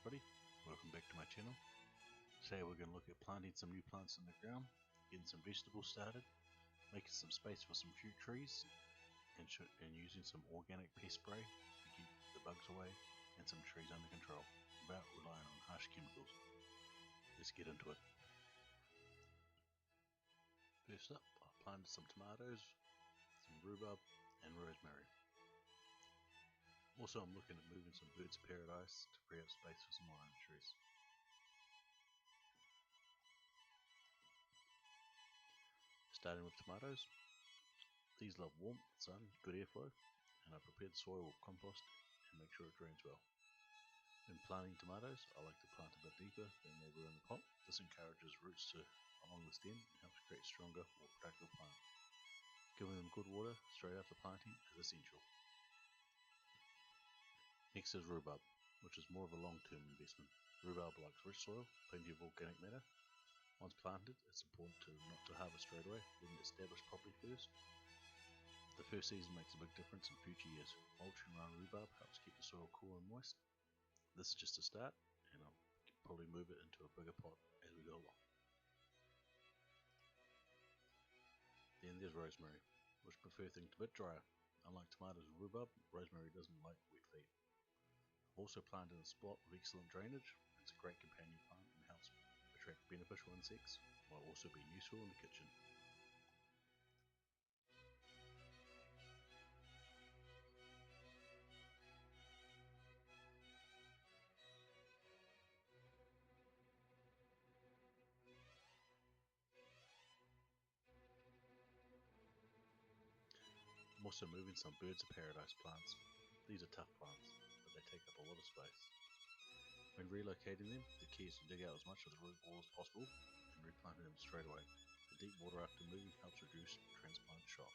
everybody, welcome back to my channel. Today we're going to look at planting some new plants in the ground, getting some vegetables started, making some space for some fruit trees, and using some organic pest spray to keep the bugs away and some trees under control without relying on harsh chemicals. Let's get into it. First up, I planted some tomatoes, some rhubarb and rosemary. Also, I'm looking at moving some birds of paradise to free up space for some orange trees. Starting with tomatoes, these love warmth, sun, good airflow, and I prepared the soil with compost and make sure it drains well. When planting tomatoes, I like to plant a bit deeper than they were in the pot. This encourages roots along the stem and helps create stronger, more productive plant. Giving them good water straight after planting is essential. Next is rhubarb, which is more of a long-term investment. Rhubarb likes rich soil, plenty of organic matter. Once planted, it's important not to harvest straight away, letting it establish properly first. The first season makes a big difference in future years. Mulching around rhubarb helps keep the soil cool and moist. This is just a start, and I'll probably move it into a bigger pot as we go along. Then there's rosemary, which prefer things a bit drier. Unlike tomatoes and rhubarb, rosemary doesn't like wet feet. I've also planted in a spot with excellent drainage. It's a great companion plant and helps attract beneficial insects while also being useful in the kitchen. I'm also moving some birds of paradise plants. These are tough plants, but they take up a lot of space. When relocating them, the key is to dig out as much of the root ball as possible and replant them straight away. The deep water after moving helps reduce transplant shock.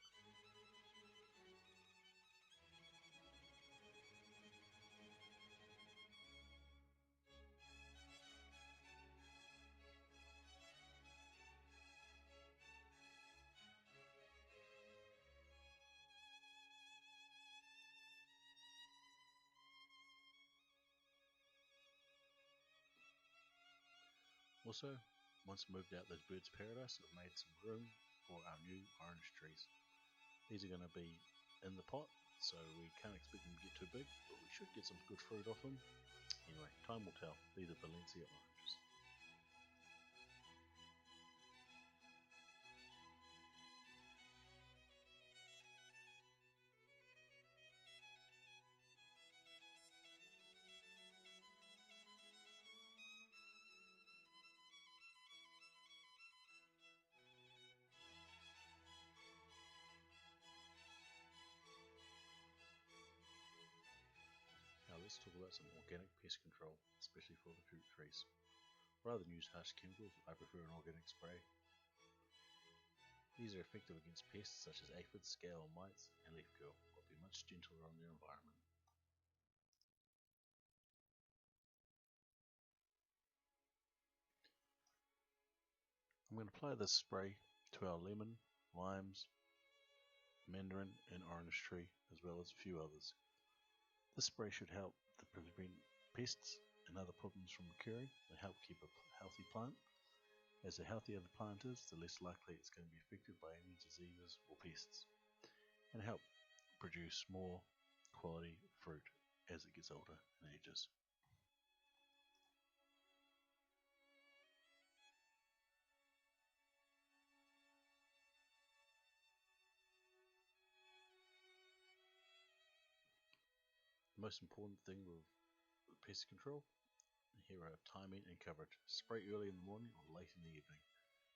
Also, once moved out those birds of paradise, I've made some room for our new orange trees. These are going to be in the pot, so we can't expect them to get too big, but we should get some good fruit off them. Anyway, time will tell. These are Valencia oranges. Now let's talk about some organic pest control, especially for the fruit trees. Rather than use harsh chemicals, I prefer an organic spray. These are effective against pests such as aphids, scale mites, and leaf curl, but be much gentler on the environment. I'm going to apply this spray to our lemon, limes, mandarin, and orange tree, as well as a few others. This spray should help to prevent pests and other problems from occurring and help keep a healthy plant. As the healthier the plant is, the less likely it's going to be affected by any diseases or pests, and help produce more quality fruit as it gets older and ages. The most important thing with pest control, here are timing and coverage. Spray early in the morning or late in the evening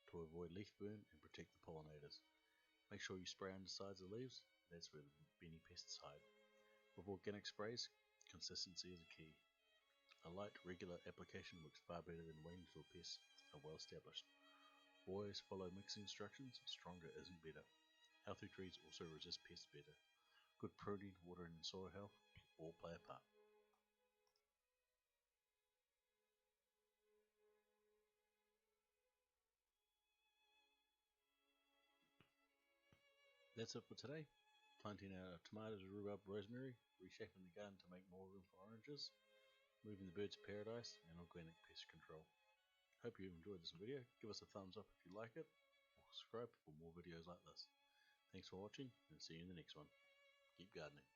to avoid leaf burn and protect the pollinators. Make sure you spray on the sides of the leaves, that's where many pests hide. With organic sprays, consistency is a key. A light, regular application works far better than waiting until pests are well established. Always follow mixing instructions, stronger isn't better. Healthy trees also resist pests better. Good pruning, watering and soil health all play a part. That's it for today. Planting our tomatoes, rhubarb, rosemary, reshaping the garden to make more room for oranges. moving the birds paradise, and organic pest control. Hope you enjoyed this video. Give us a thumbs up if you like it, or subscribe for more videos like this. Thanks for watching, and see you in the next one. Keep gardening.